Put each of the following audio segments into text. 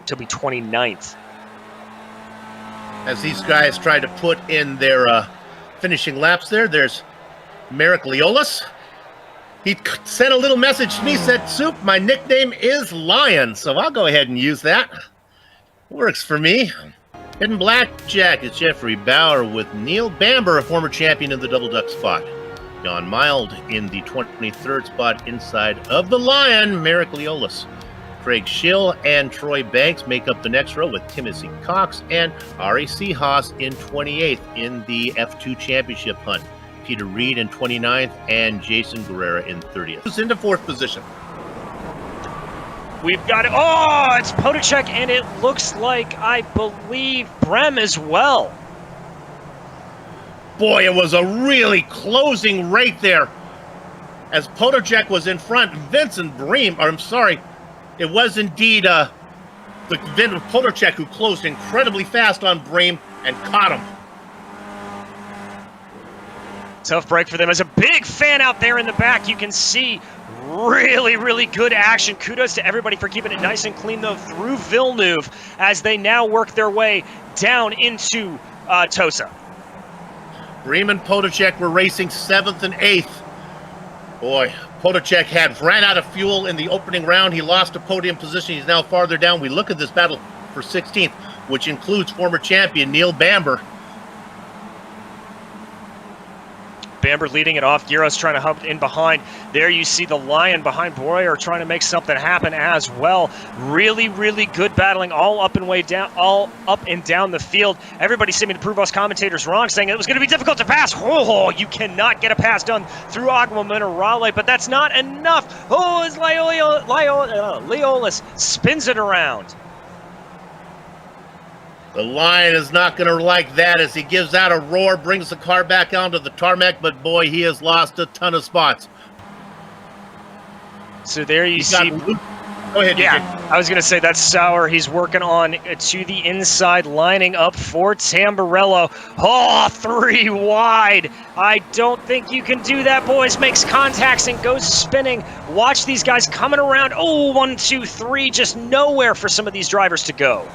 He'll be 29th. As these guys try to put in their finishing laps there's Marek Liolias. He sent a little message to me, said, "Soup, my nickname is Lion," so I'll go ahead and use that. Works for me. Hidden Blackjack is Jeffrey Bauer with Neil Barber, a former champion in the double duck spot. John Mild in the 23rd spot inside of the Lion, Marek Liolias. Craig Schill and Troy Banks make up the next row with Timothy Cox and Ari Seahas in 28th in the F2 championship hunt. Peter Reed in 29th and Jason Guerrera in 30th. Who's into 4th position? We've got it. Oh, it's Potacek, and it looks like, I believe, Brem as well. Boy, it was a really closing right there. As Potacek was in front, Vincent Bream, or I'm sorry, it was indeed the Potacek who closed incredibly fast on Bream and caught him. Tough break for them. As a big fan out there in the back, you can see really, really good action. Kudos to everybody for keeping it nice and clean, though, through Villeneuve as they now work their way down into Tosa. Bream and Potacek were racing 7th and 8th. Boy, Potacek ran out of fuel in the opening round. He lost a podium position. He's now farther down. We look at this battle for 16th, which includes former champion Neil Barber. Barber leading it off. Giros trying to hop in behind. There you see the Lion behind Boyer trying to make something happen as well. Really, really good battling all up and down the field. Everybody seeming to prove us commentators wrong, saying it was going to be difficult to pass. Oh, you cannot get a pass done through Agua Minerale, but that's not enough. Oh, as Liolias spins it around. The Lion is not going to like that as he gives out a roar, brings the car back onto the tarmac, but boy, he has lost a ton of spots. So there you see. Go ahead, yeah, DJ. I was going to say that's Sauer. He's working on to the inside, lining up for Tamburello. Oh, 3 wide. I don't think you can do that, boys. Makes contacts and goes spinning. Watch these guys coming around. Oh, 1, 2, 3. Just nowhere for some of these drivers to go.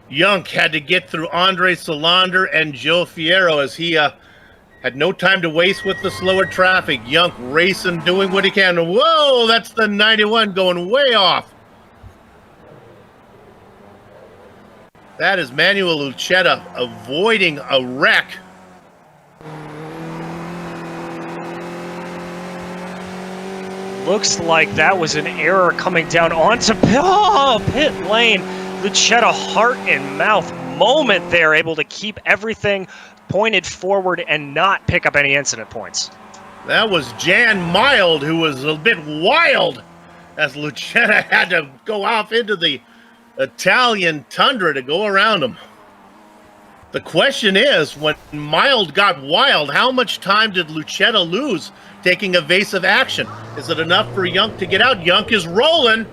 Yunk had to get through Andre Solander and Joe Fierro as he had no time to waste with the slower traffic. Yunk racing, doing what he can. Whoa, that's the 91 going way off. That is Manuel Lucetta avoiding a wreck. Looks like that was an error coming down onto pit lane. Lucetta heart and mouth moment there, able to keep everything pointed forward and not pick up any incident points. That was Jan Mild, who was a bit wild as Lucetta had to go off into the Italian tundra to go around him. The question is, when Mild got wild, how much time did Lucetta lose taking evasive action? Is it enough for Yunk to get out? Yunk is rolling.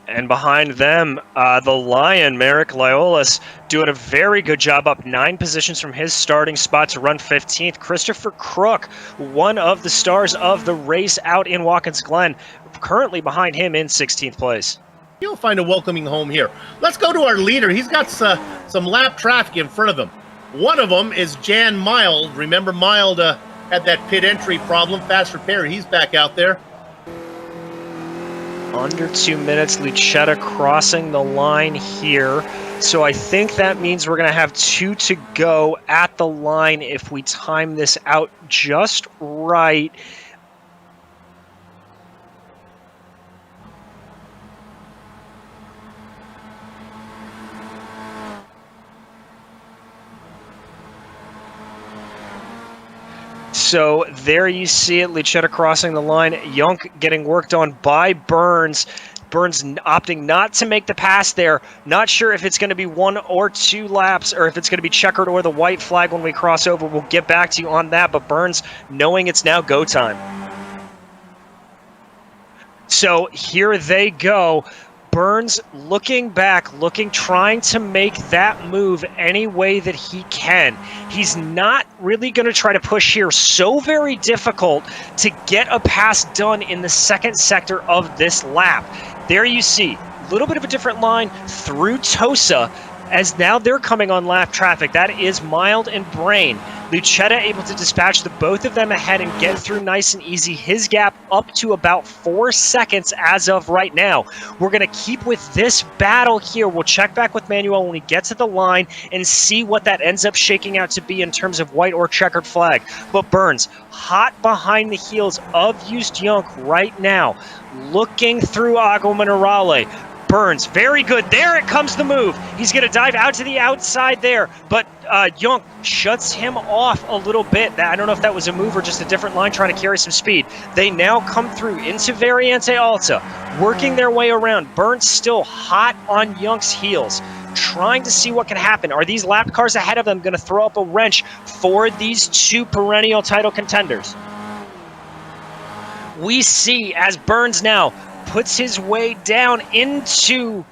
And behind them, the Lion, Marek Liolias, doing a very good job, up 9 positions from his starting spot to run 15th. Christopher Crook, one of the stars of the race out in Watkins Glen, currently behind him in 16th place. You'll find a welcoming home here. Let's go to our leader. He's got some lap traffic in front of him. One of them is Jan Mild. Remember, Mild had that pit entry problem, fast repair. He's back out there. Under 2 minutes, Lucetta crossing the line here. So I think that means we're going to have 2 to go at the line if we time this out just right. So there you see it, Lucetta crossing the line, Yunk getting worked on by Burns. Burns opting not to make the pass there. Not sure if it's going to be 1 or 2 laps or if it's going to be checkered or the white flag when we cross over. We'll get back to you on that, but Burns knowing it's now go time. So here they go. Burns looking back, trying to make that move any way that he can. He's not really going to try to push here. So very difficult to get a pass done in the second sector of this lap. There you see, a little bit of a different line through Tosa, as now they're coming on lap traffic. That is Mild and Brain. Lucetta able to dispatch the both of them ahead and get through nice and easy. His gap up to about 4 seconds as of right now. We're going to keep with this battle here. We'll check back with Manuel when we get to the line and see what that ends up shaking out to be in terms of white or checkered flag. But Burns, hot behind the heels of Just Junk right now, looking through Agua Minerale. Burns, very good. There it comes the move. He's going to dive out to the outside there, but Junk shuts him off a little bit. I don't know if that was a move or just a different line trying to carry some speed. They now come through into Variante Alta, working their way around. Burns still hot on Junk's heels, trying to see what can happen. Are these lap cars ahead of them going to throw up a wrench for these two perennial title contenders? We see as Burns now puts his way down into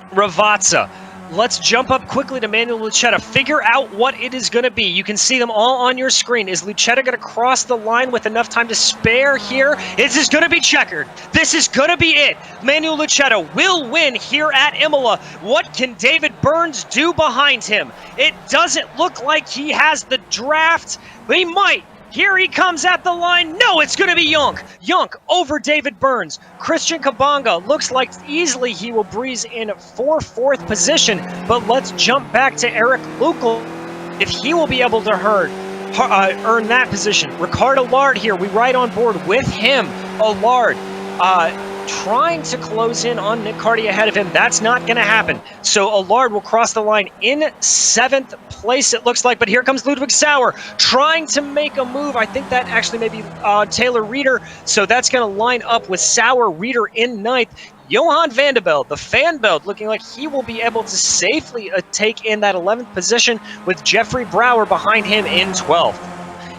Ravazza. Let's jump up quickly to Manuel Lucetta. Figure out what it is going to be. You can see them all on your screen. Is Lucetta going to cross the line with enough time to spare here? Is this going to be checkered? This is going to be it. Manuel Lucetta will win here at Imola. What can David Burns do behind him? It doesn't look like he has the draft, but he might. Here he comes at the line. No, it's going to be Junk. Junk over David Burns. Christian Kabanga looks like easily he will breeze in for 4th position. But let's jump back to Eric Lukel if he will be able to earn that position. Ricardo Allard here. We ride on board with him. Allard trying to close in on Nick Carty ahead of him. That's not going to happen. So Allard will cross the line in 7th place, it looks like. But here comes Ludwig Sauer trying to make a move. I think that actually may be Taylor Reeder. So that's going to line up with Sauer, Reeder in 9th. Johan Vandebeld, the Fanbelt, looking like he will be able to safely take in that 11th position with Jeffrey Brower behind him in 12th.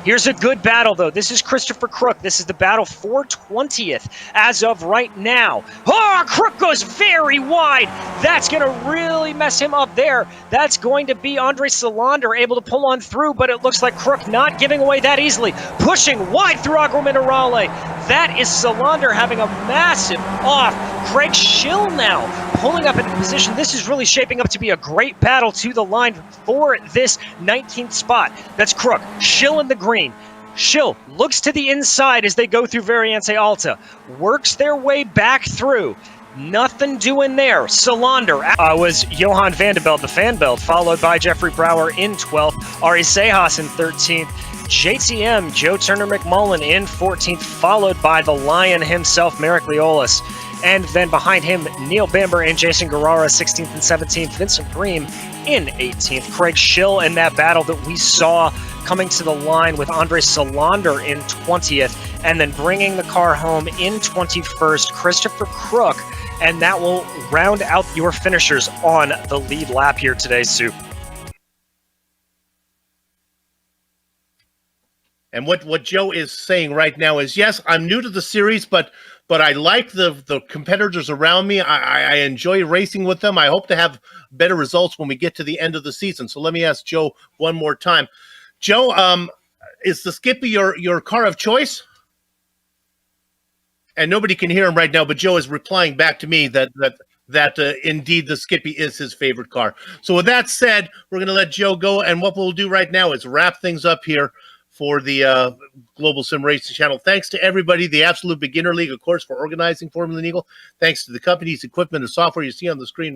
Here's a good battle, though. This is Christopher Crook. This is the battle for 20th as of right now. Oh, Crook goes very wide. That's going to really mess him up there. That's going to be Andre Salander able to pull on through, but it looks like Crook not giving away that easily. Pushing wide through Agua Minerale. That is Salander having a massive off. Craig Schill now pulling up into position. This is really shaping up to be a great battle to the line for this 19th spot. That's Crook, Schill in the green. Schill looks to the inside as they go through Variante Alta, works their way back through. Nothing doing there. Salander was Johan Vandebeld, the Fanbelt, followed by Jeffrey Brower in 12th, Ari Sejas in 13th, JTM, Joe Turner McMullen in 14th, followed by the Lion himself, Marek Liolias. And then behind him, Neil Bamber and Jason Guerrara, 16th and 17th, Vincent Bream in 18th. Craig Schill in that battle that we saw coming to the line with Andre Salander in 20th, and then bringing the car home in 21st, Christopher Crook, and that will round out your finishers on the lead lap here today, Soup. And what Joe is saying right now is, yes, I'm new to the series, but I like the competitors around me. I enjoy racing with them. I hope to have better results when we get to the end of the season. So let me ask Joe one more time. Joe, is the Skippy your car of choice? And nobody can hear him right now, but Joe is replying back to me that indeed the Skippy is his favorite car. So with that said, we're going to let Joe go, and what we'll do right now is wrap things up here for the Global Sim Racing Channel. Thanks to everybody, the Absolute Beginner League, of course, for organizing Formula Eagle. Thanks to the companies, equipment, and software you see on the screen